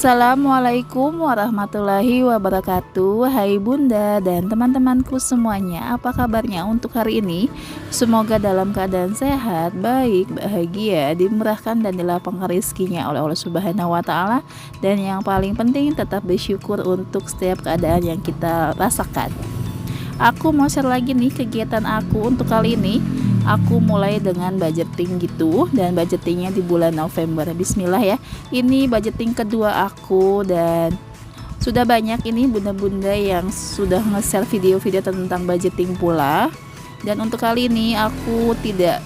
Assalamualaikum warahmatullahi wabarakatuh. Hai Bunda dan teman-temanku semuanya, apa kabarnya untuk hari ini? Semoga dalam keadaan sehat, baik, bahagia, dimurahkan dan dilapangkan rezekinya oleh Allah Subhanahu wa Ta'ala. Dan yang paling penting, tetap bersyukur untuk setiap keadaan yang kita rasakan. Aku mau share lagi nih kegiatan aku untuk kali ini. Aku mulai dengan budgeting gitu, dan budgetingnya di bulan November. Bismillah ya, ini budgeting kedua aku, dan sudah banyak ini bunda-bunda yang sudah nge-share video-video tentang budgeting pula. Dan untuk kali ini aku tidak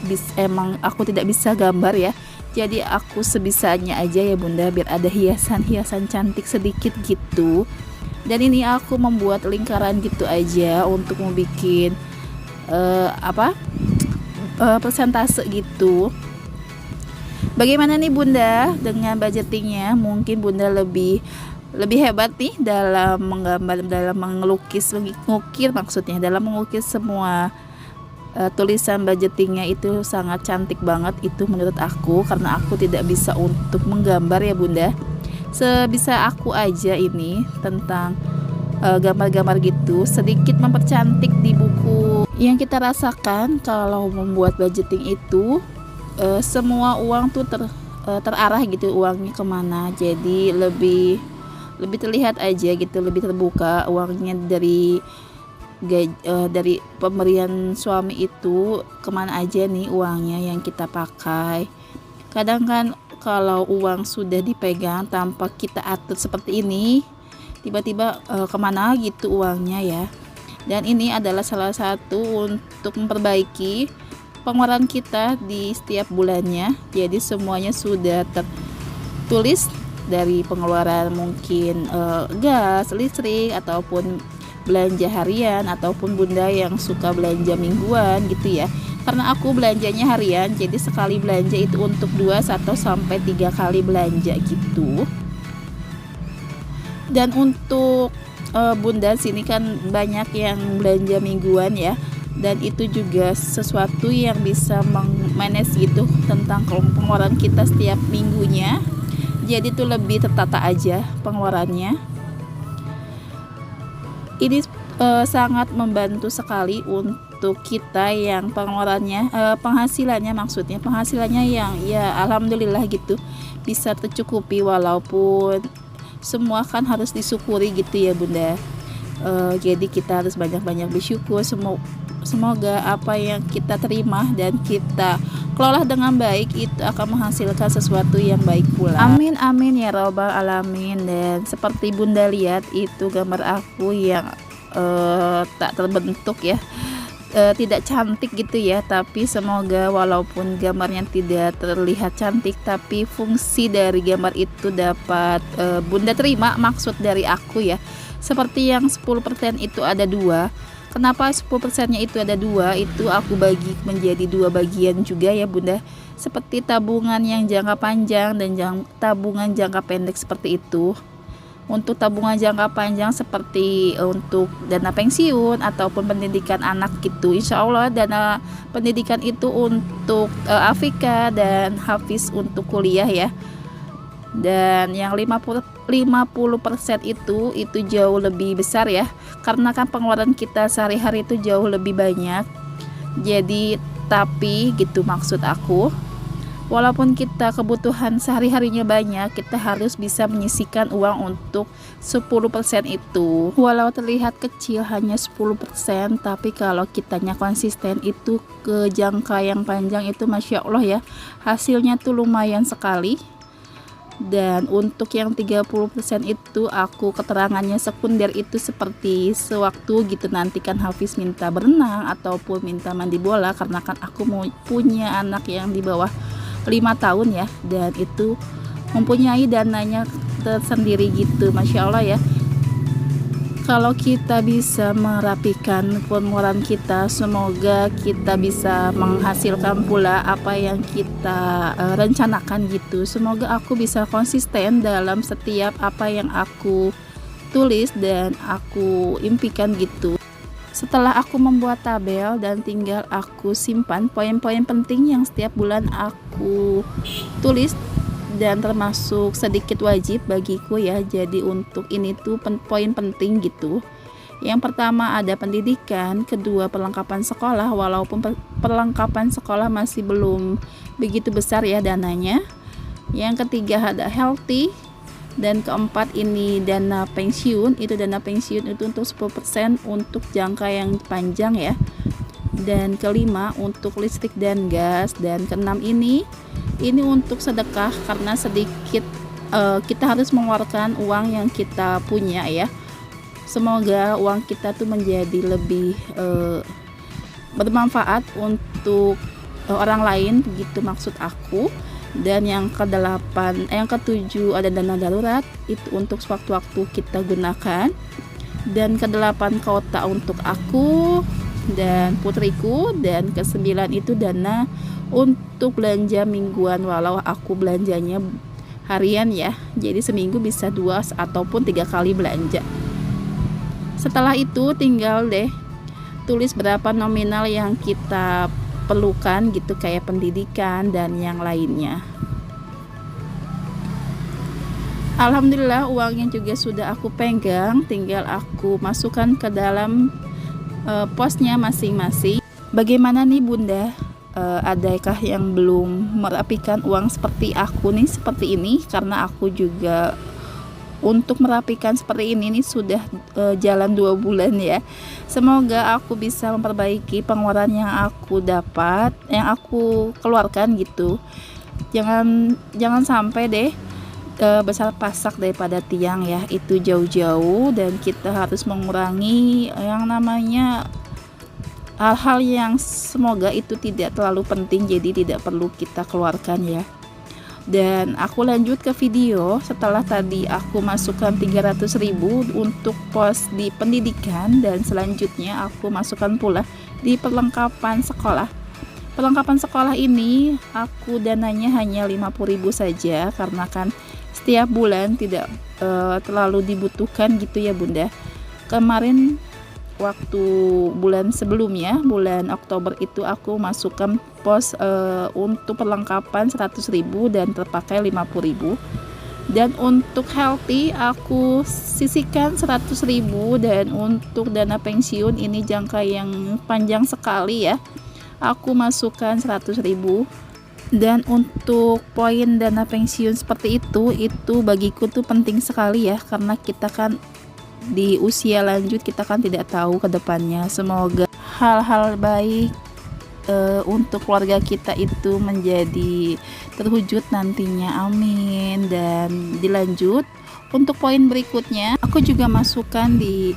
bisa gambar ya, jadi aku sebisanya aja ya bunda, biar ada hiasan-hiasan cantik sedikit gitu. Dan ini aku membuat lingkaran gitu aja untuk membuat persentase gitu. Bagaimana nih bunda dengan budgetingnya? Mungkin bunda lebih hebat nih dalam menggambar, dalam mengukir maksudnya, dalam mengukir semua tulisan budgetingnya itu sangat cantik banget itu menurut aku, karena aku tidak bisa untuk menggambar ya bunda. Sebisa aku aja ini tentang gambar-gambar gitu, sedikit mempercantik di buku. Yang kita rasakan kalau membuat budgeting itu semua uang tuh terarah gitu, uangnya kemana, jadi lebih terlihat aja gitu, lebih terbuka uangnya dari pemberian suami itu kemana aja nih uangnya yang kita pakai. Kadang kan kalau uang sudah dipegang tanpa kita atur seperti ini, tiba-tiba kemana gitu uangnya ya. Dan ini adalah salah satu untuk memperbaiki pengeluaran kita di setiap bulannya. Jadi semuanya sudah tertulis, dari pengeluaran mungkin gas, listrik, ataupun belanja harian, ataupun bunda yang suka belanja mingguan gitu ya. Karena aku belanjanya harian, jadi sekali belanja itu untuk 2-3 kali belanja gitu. Dan untuk bunda sini kan banyak yang belanja mingguan ya, dan itu juga sesuatu yang bisa manage gitu tentang pengeluaran kita setiap minggunya. Jadi tuh lebih tertata aja pengeluarannya. Ini sangat membantu sekali untuk kita yang pengeluarannya penghasilannya yang ya alhamdulillah gitu bisa tercukupi, walaupun semua kan harus disyukuri gitu ya bunda. Jadi kita harus banyak-banyak bersyukur. Semoga apa yang kita terima dan kita kelola dengan baik itu akan menghasilkan sesuatu yang baik pula. Amin amin ya robbal alamin. Dan seperti bunda lihat itu gambar aku yang tak terbentuk ya, tidak cantik gitu ya, tapi semoga walaupun gambarnya tidak terlihat cantik, tapi fungsi dari gambar itu dapat bunda terima. Maksud dari aku ya, seperti yang 10% itu ada 2. Kenapa 10%-nya itu ada 2? Itu aku bagi menjadi 2 bagian juga ya bunda, seperti tabungan yang jangka panjang dan tabungan jangka pendek seperti itu. Untuk tabungan jangka panjang seperti untuk dana pensiun ataupun pendidikan anak gitu, insya Allah dana pendidikan itu untuk Afika dan Hafiz untuk kuliah ya. Dan yang 50% itu jauh lebih besar ya, karena kan pengeluaran kita sehari-hari itu jauh lebih banyak. Jadi tapi gitu maksud aku, walaupun kita kebutuhan sehari-harinya banyak, kita harus bisa menyisihkan uang untuk 10% itu. Walau terlihat kecil hanya 10%, tapi kalau kitanya konsisten itu ke jangka yang panjang itu Masya Allah ya, hasilnya tuh lumayan sekali. Dan untuk yang 30% itu aku keterangannya sekunder itu seperti sewaktu gitu nanti kan Hafiz minta berenang ataupun minta mandi bola, karena kan aku mau punya anak yang di bawah 5 tahun ya, dan itu mempunyai dananya tersendiri gitu. Masya Allah ya, kalau kita bisa merapikan pengeluaran kita, semoga kita bisa menghasilkan pula apa yang kita rencanakan gitu. Semoga aku bisa konsisten dalam setiap apa yang aku tulis dan aku impikan gitu. Setelah aku membuat tabel dan tinggal aku simpan poin-poin penting yang setiap bulan aku tulis dan termasuk sedikit wajib bagiku ya. Jadi untuk ini tuh poin penting gitu. Yang pertama ada pendidikan, kedua perlengkapan sekolah, walaupun perlengkapan sekolah masih belum begitu besar ya dananya. Yang ketiga ada healthy, dan keempat ini dana pensiun. Itu dana pensiun itu untuk 10% untuk jangka yang panjang ya. Dan kelima untuk listrik dan gas, dan keenam ini untuk sedekah, karena sedikit kita harus mengeluarkan uang yang kita punya ya. Semoga uang kita tuh menjadi lebih bermanfaat untuk orang lain, begitu maksud aku. Dan yang ketujuh ada dana darurat, itu untuk sewaktu-waktu kita gunakan. Dan kedelapan kota untuk aku dan putriku, dan kesembilan itu dana untuk belanja mingguan, walau aku belanjanya harian ya, jadi seminggu bisa 2 ataupun 3 kali belanja. Setelah itu tinggal deh tulis berapa nominal yang kita perlukan gitu, kayak pendidikan dan yang lainnya. Alhamdulillah uangnya juga sudah aku pegang, tinggal aku masukkan ke dalam posnya masing-masing. Bagaimana nih Bunda? Adakah yang belum merapikan uang seperti aku nih, seperti ini? Karena aku juga untuk merapikan seperti ini nih sudah jalan 2 bulan ya. Semoga aku bisa memperbaiki pengeluaran yang aku dapat, yang aku keluarkan gitu. Jangan sampai deh besar pasak daripada tiang ya, itu jauh-jauh. Dan kita harus mengurangi yang namanya hal-hal yang semoga itu tidak terlalu penting, jadi tidak perlu kita keluarkan ya. Dan aku lanjut ke video. Setelah tadi aku masukkan 300.000 untuk pos di pendidikan, dan selanjutnya aku masukkan pula di perlengkapan sekolah. Perlengkapan sekolah ini aku dananya hanya 50.000 saja, karena kan setiap bulan tidak terlalu dibutuhkan gitu ya Bunda. Kemarin waktu bulan sebelumnya, bulan Oktober itu aku masukkan pos untuk perlengkapan 100.000 dan terpakai 50.000. Dan untuk healthy aku sisihkan 100.000, dan untuk dana pensiun ini jangka yang panjang sekali ya, aku masukkan 100.000. Dan untuk poin dana pensiun seperti itu bagiku tuh penting sekali ya, karena kita kan di usia lanjut, kita kan tidak tahu ke depannya. Semoga hal-hal baik untuk keluarga kita itu menjadi terwujud nantinya, amin. Dan dilanjut untuk poin berikutnya, aku juga masukkan di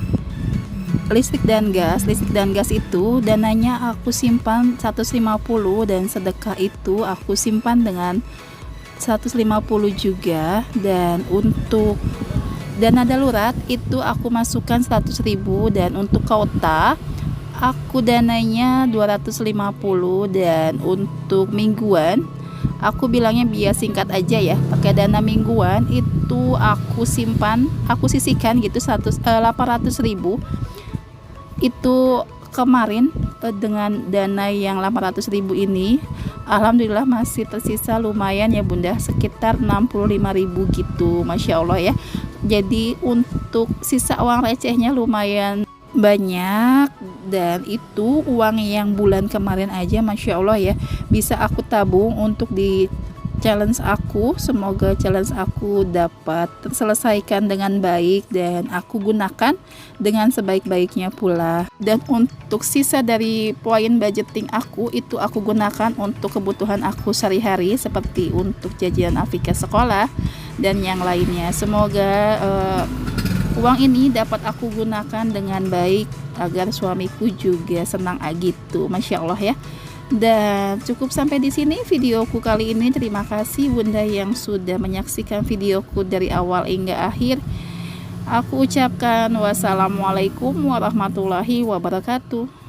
listrik dan gas. Listrik dan gas itu dananya aku simpan 150, dan sedekah itu aku simpan dengan 150 juga. Dan untuk dana darurat itu aku masukkan 100.000, dan untuk kota aku dananya 250, dan untuk mingguan aku bilangnya biar singkat aja ya, pakai dana mingguan itu aku sisihkan gitu 800.000. Itu kemarin dengan dana yang 800.000 ini alhamdulillah masih tersisa lumayan ya Bunda, sekitar 65.000 gitu, Masya Allah ya. Jadi untuk sisa uang recehnya lumayan banyak, dan itu uang yang bulan kemarin aja Masya Allah ya, bisa aku tabung untuk di challenge aku. Semoga challenge aku dapat terselesaikan dengan baik, dan aku gunakan dengan sebaik-baiknya pula. Dan untuk sisa dari poin budgeting aku itu aku gunakan untuk kebutuhan aku sehari-hari, seperti untuk jajan Afika sekolah dan yang lainnya. Semoga uang ini dapat aku gunakan dengan baik agar suamiku juga senang gitu, Masya Allah ya. Dan cukup sampai di sini videoku kali ini. Terima kasih Bunda yang sudah menyaksikan videoku dari awal hingga akhir. Aku ucapkan wassalamualaikum warahmatullahi wabarakatuh.